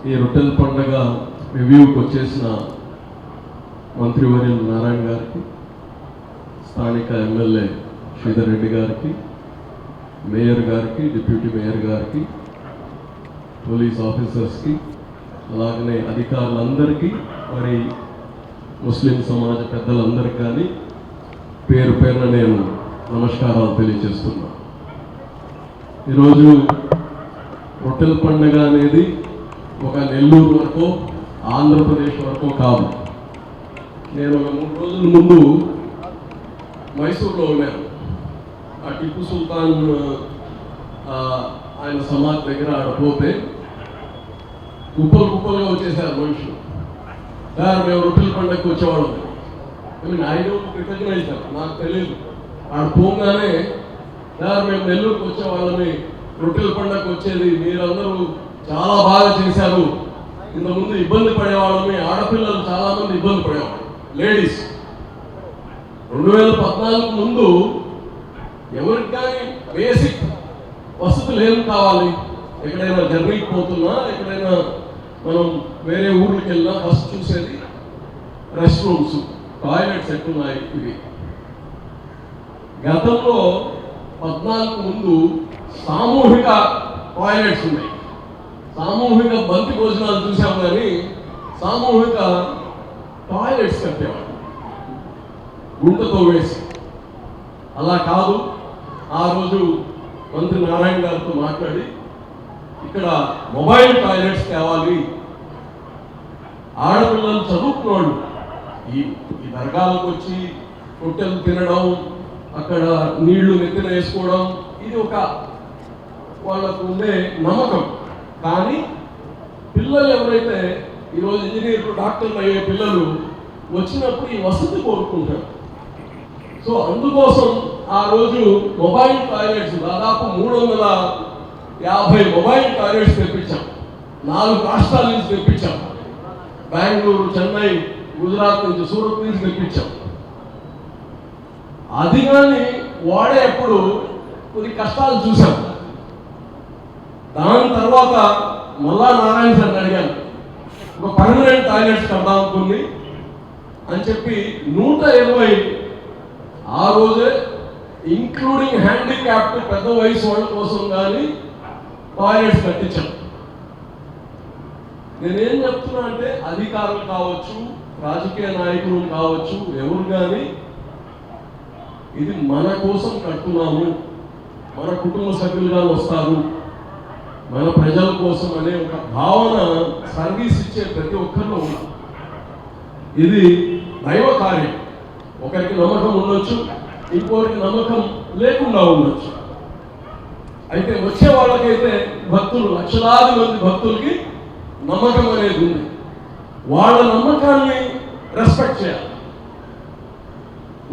ఈ రొట్టెల పండుగ రివ్యూకి వచ్చేసిన మంత్రివర్యులు నారాయణ గారికి, స్థానిక ఎమ్మెల్యే శ్రీధర్ రెడ్డి గారికి, మేయర్ గారికి, డిప్యూటీ మేయర్ గారికి, పోలీస్ ఆఫీసర్స్కి, అలాగనే అధికారులందరికీ, మరి ముస్లిం సమాజ పెద్దలందరికీ కానీ పేరు పేరున నేను నమస్కారాలు తెలియజేస్తున్నా. ఈరోజు రొట్టెల పండుగ అనేది ఒక నెల్లూరు వరకు, ఆంధ్రప్రదేశ్ వరకు కాదు. నేను ఒక 3 రోజుల ముందు మైసూర్లో ఉన్నాను. ఆ టిప్పు సుల్తాన్ ఆయన సమాధి దగ్గర ఆడపోతే కుప్పలుగా వచ్చేసారు మనుషులు. సార్ మేము రొట్టెల పండుగకి వచ్చేవాళ్ళం. ఆయన కృతజ్ఞత నాకు తెలియదు. ఆడ పోగానే సార్ మేము నెల్లూరుకి వచ్చేవాళ్ళని, రొట్టెల పండుగకి వచ్చేది, మీరందరూ చాలా బాగా చేశారు. ఇంతకుముందు ఇబ్బంది పడేవాళ్ళని, ఆడపిల్లలు చాలామంది ఇబ్బంది పడేవాళ్ళు, లేడీస్. 2014 ముందు ఎవరికి కానీ బేసిక్ వసతులు ఏం కావాలి? ఎక్కడైనా జర్నీకి పోతున్నా, ఎక్కడైనా మనం వేరే ఊర్లకు వెళ్ళినా ఫస్ట్ చూసేది రెస్ట్ రూమ్స్, టాయిలెట్స్ ఎట్టున్నాయి. ఇవి గతంలో 14 ముందు సామూహిక టాయిలెట్స్ ఉన్నాయి. సామూహిక బంతి భోజనాలు చూసాం, కానీ సామూహిక టాయిలెట్స్ కట్టేవాళ్ళు గుంటతో వేసి. అలా కాదు, ఆ రోజు మంత్రి నారాయణ గారితో మాట్లాడి ఇక్కడ మొబైల్ టాయిలెట్స్ కావాలి, ఆడపిల్లలు చదువుకున్నాడు ఈ దర్గాలకు వచ్చి రొట్టెలు తినడం, అక్కడ నీళ్లు నెత్తిన వేసుకోవడం, ఇది ఒక వాళ్ళకు ఉండే నమ్మకం. కానీ పిల్లలు ఎవరైతే ఈరోజు ఇంజనీర్లు, డాక్టర్లు అయ్యే పిల్లలు వచ్చినప్పుడు ఈ వసతి కోరుకుంటారు. సో అందుకోసం ఆ రోజు మొబైల్ టాయిలెట్స్ దాదాపు 350 మొబైల్ టాయిలెట్స్ తెప్పించాం. 4 రాష్ట్రాల నుంచి తెప్పించాం. బెంగళూరు, చెన్నై, గుజరాత్ నుంచి, సూరత్ నుంచి తెప్పించాం. అది కానీ వాడేప్పుడు కొన్ని కష్టాలు చూసాం. దాని తర్వాత మళ్ళా నారాయణ సార్ని అడిగాను, ఒక పర్మనెంట్ టాయిలెట్స్ కడదాం అనుకుంది అని చెప్పి 120 ఆ రోజే ఇంక్లూడింగ్ హ్యాండిక్యాప్డ్ పెద్ద వయసు వాళ్ళ కోసం కానీ టాయిలెట్స్ కట్టించాం. నేనేం చెప్తున్నా అంటే, అధికారులు కావచ్చు, రాజకీయ నాయకులు కావచ్చు, ఎవరు కానీ ఇది మన కోసం కడుతున్నాము, మన కుటుంబ సభ్యులుగా వస్తారు, మన ప్రజల కోసం అనే ఒక భావన సర్వీస్ ఇచ్చే ప్రతి ఒక్కరిలో ఉంది. ఇది దైవ కార్యం. ఒకరికి నమ్మకం ఉండొచ్చు, ఇంకోరికి నమ్మకం లేకుండా ఉండొచ్చు. అయితే వచ్చే వాళ్ళకైతే భక్తులు, లక్షలాది మంది భక్తులకి నమ్మకం అనేది ఉంది. వాళ్ళ నమ్మకాన్ని రెస్పెక్ట్ చేయాలి.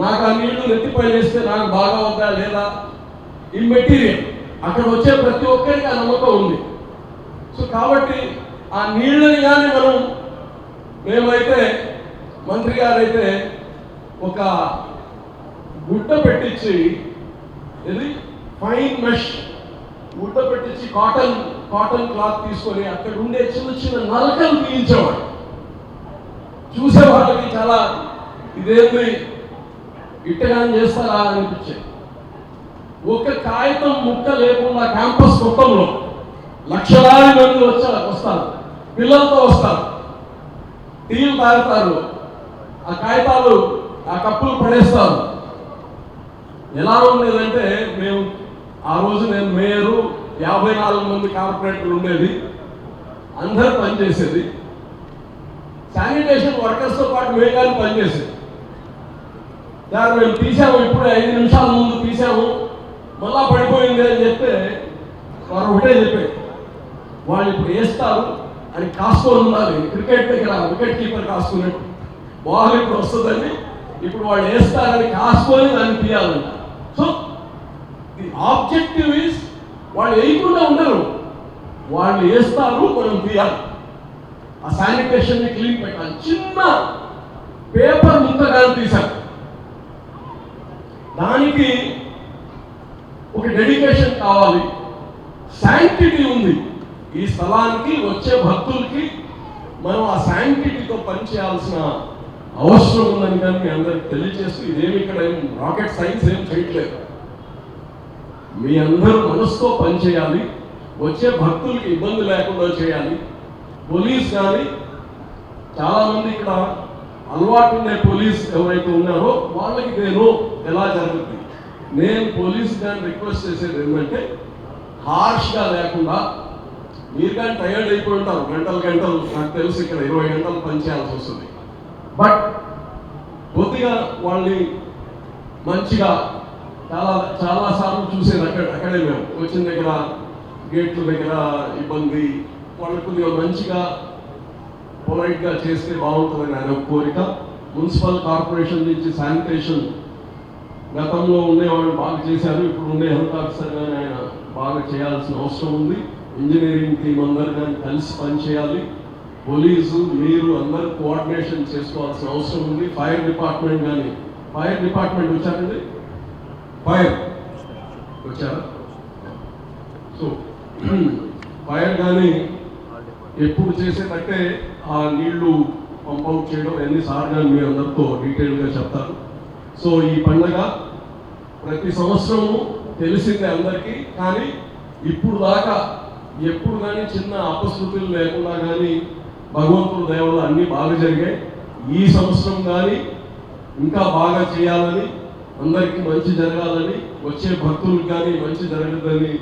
నాకు ఆ నీళ్లు నెత్తిపై వేస్తే నాకు బాగా అవుతా లేదా, ఇమ్మెటీరియల్. అక్కడ వచ్చే ప్రతి ఒక్కరికి ఆ నమ్మకం ఉంది. సో కాబట్టి ఆ నీళ్ళని కానీ మేమైతే, మంత్రి గారైతే ఒక గుడ్డ పెట్టించి, ఇది ఫైన్ మెష్ గుడ్డ పెట్టించి కాటన్ క్లాత్ తీసుకొని అక్కడ ఉండే చిన్న నలకలు తీయించేవాడు. చూసే వాళ్ళకి చాలా ఇదేంది ఇట్టగానే చేస్తారా అనిపించేది. ఒక కాగితం ముక్క లేకుండా క్యాంపస్ మొత్తంలో లక్షలాది మంది వస్తారు, పిల్లలతో వస్తారు, టీలు తాగుతారు, ఆ కాగితాలు ఆ కప్పులు పడేస్తారు. ఎలా ఉండేదంటే, మేము ఆ రోజు నేను మేయరు, 54 మంది కార్పొరేటర్లు ఉండేది, అందరూ పనిచేసేది. శానిటేషన్ వర్కర్స్తో పాటు మేము కానీ పనిచేసేది. దాన్ని మేము తీసాము, ఇప్పుడే 5 నిమిషాల ముందు తీసాము, మళ్ళా పడిపోయింది అని చెప్తే వారు ఒకటే చెప్పేది, వాళ్ళు ఇప్పుడు వేస్తారు అని కాసుకొని ఉండాలి. క్రికెట్ దగ్గర వికెట్ కీపర్ కాసుకున్నట్టు, బాల్ ఇప్పుడు వస్తుందని ఇప్పుడు వాళ్ళు వేస్తారని కాసుకొని దాన్ని తీయాలంట. సో ది ఆబ్జెక్టివ్ ఈజ్, వాళ్ళు వేయకుండా ఉండరు, వాళ్ళు వేస్తారు, మనం తీయాలి. ఆ శానిటేషన్ని క్లీన్ పెట్టాలి. చిన్న పేపర్ ముంతగానే తీశారు. దానికి ఒక డెడికేషన్ కావాలి, శాంక్టిటీ ఉంది. ఈ స్థలానికి వచ్చే భక్తులకి మనం ఆ శాంక్టిటీతో పనిచేయాల్సిన అవసరం ఉందని కానీ మీ అందరికి తెలియజేస్తూ, ఇదేమి ఇక్కడ రాకెట్ సైన్స్ ఏం చేయట్లేదు. మీ అందరూ మనసుతో పనిచేయాలి, వచ్చే భక్తులకి ఇబ్బంది లేకుండా చేయాలి. పోలీస్ కానీ చాలామంది ఇక్కడ అలవాటు ఉండే పోలీస్ ఎవరైతే ఉన్నారో వాళ్ళకి నేను ఎలా జరుగుతుంది. నేను పోలీస్ కానీ రిక్వెస్ట్ చేసేది ఏంటంటే హార్ష్గా లేకుండా, మీరు కానీ టైర్డ్ అయిపోయి ఉంటారు, గంటలు నాకు తెలుసు ఇక్కడ 20 గంటలు పనిచేయాల్సి వస్తుంది. బట్ కొద్దిగా వాళ్ళని మంచిగా చాలాసార్లు చూసేది అక్కడే మేము వచ్చిన దగ్గర గేట్ల దగ్గర ఇబ్బంది, వాళ్ళు కొద్దిగా మంచిగా పొలైట్గా చేస్తే బాగుంటుందని ఆయన కోరిక. మున్సిపల్ కార్పొరేషన్ నుంచి శానిటేషన్ గతంలో ఉండేవాళ్ళు బాగా చేశారు, ఇప్పుడు ఉండే హెల్త్ ఆఫీసర్ కానీ ఆయన బాగా చేయాల్సిన అవసరం ఉంది. ఇంజనీరింగ్ టీం అందరు కానీ కలిసి పనిచేయాలి. పోలీసు మీరు అందరూ కోఆర్డినేషన్ చేసుకోవాల్సిన అవసరం ఉంది. ఫైర్ డిపార్ట్మెంట్ కానీ, ఫైర్ డిపార్ట్మెంట్ వచ్చారండి, ఫైర్ వచ్చారా? సో ఫైర్ కానీ ఎప్పుడు చేసేటట్టే ఆ నీళ్లు పంపౌట్ చేయడం ఎన్నిసార్లు కానీ మీ అందరితో డీటెయిల్గా చెప్తారు. సో ఈ పండుగ ప్రతి సంవత్సరము తెలిసిందే అందరికీ, కానీ ఇప్పుడు దాకా ఎప్పుడు కానీ చిన్న అపశృతులు లేకుండా కానీ భగవంతుడి దయ వల్ల అన్నీ బాగా జరిగాయి. ఈ సంవత్సరం కానీ ఇంకా బాగా చేయాలని, అందరికీ మంచి జరగాలని, వచ్చే భక్తులకు కానీ మంచి జరగదని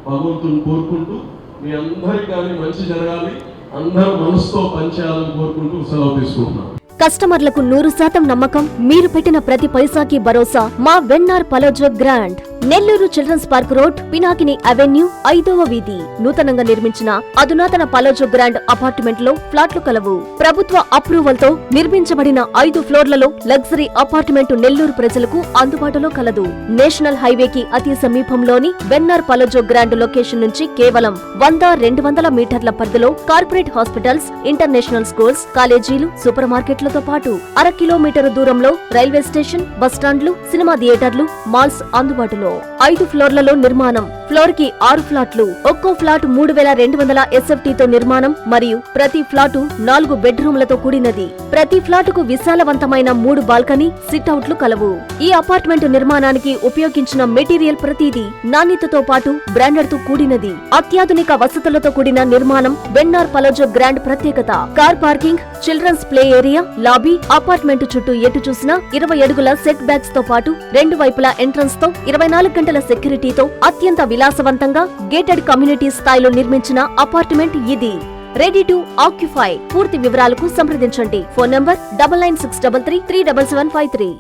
భగవంతుని కోరుకుంటూ, మీ అందరికి కానీ మంచి జరగాలి, అందరూ మనసుతో పనిచేయాలని కోరుకుంటూ సెలవు తీసుకుంటున్నాను. కస్టమర్లకు 100% నమ్మకం, మీరు పెట్టిన ప్రతి పైసాకి భరోసా. మా వెన్నార్ Palazzo grand, Nellore children's park road, Pinakini avenue, 5వ వీధి. నూతనంగా నిర్మించిన అధునాతన పలోజో గ్రాండ్ అపార్ట్మెంట్ లో ఫ్లాట్లు కలవు. ప్రభుత్వ అప్రూవల్ తో నిర్మించబడిన 5 ఫ్లోర్లలో లగ్జరీ అపార్ట్మెంట్ నెల్లూరు ప్రజలకు అందుబాటులో కలదు. నేషనల్ హైవేకి అతి సమీపంలోని వెన్నార్ పలోజో గ్రాండ్ లొకేషన్ నుంచి కేవలం 100-200 మీటర్ల పరిధిలో కార్పొరేట్ హాస్పిటల్స్, ఇంటర్నేషనల్ స్కూల్స్, కాలేజీలు, సూపర్ మార్కెట్లతో పాటు 1/2 కిలోమీటర్ దూరంలో రైల్వే స్టేషన్, బస్టాండ్లు, సినిమా థియేటర్లు, మాల్స్ అందుబాటులో. 5 ఫ్లోర్లలో నిర్మాణం. ఫ్లోర్ కి 6 ఫ్లాట్లు. ఒక్కో ఫ్లాట్ 3200 SFT తో నిర్మాణం మరియు ప్రతి ఫ్లాటు 4 బెడ్రూమ్లతో కూడినది. ప్రతి ఫ్లాటుకు విశాలవంతమైన 3 బాల్కనీ, సిట్అవుట్లు కలవు. ఈ అపార్ట్మెంట్ నిర్మాణానికి ఉపయోగించిన మెటీరియల్ ప్రతిదీ నాణ్యతతో పాటు బ్రాండెడ్ తో కూడినది. అత్యాధునిక వసతులతో కూడిన నిర్మాణం వెన్నార్ పలోజో గ్రాండ్ ప్రత్యేకత. Car parking, children's play area, lobby, apartment చుట్టూ ఎటు చూసినా 20 అడుగుల సెట్ బ్యాక్స్ తో పాటు 2 వైపులా ఎంట్రన్స్ తో 24 గంటల సెక్యూరిటీతో అత్యంత విలాసవంతంగా గేటెడ్ కమ్యూనిటీ స్థాయిలో నిర్మించిన అపార్ట్మెంట్ ఇది. Ready to occupy. పూర్తి వివరాలకు సంప్రదించండి. Phone number 9963337753.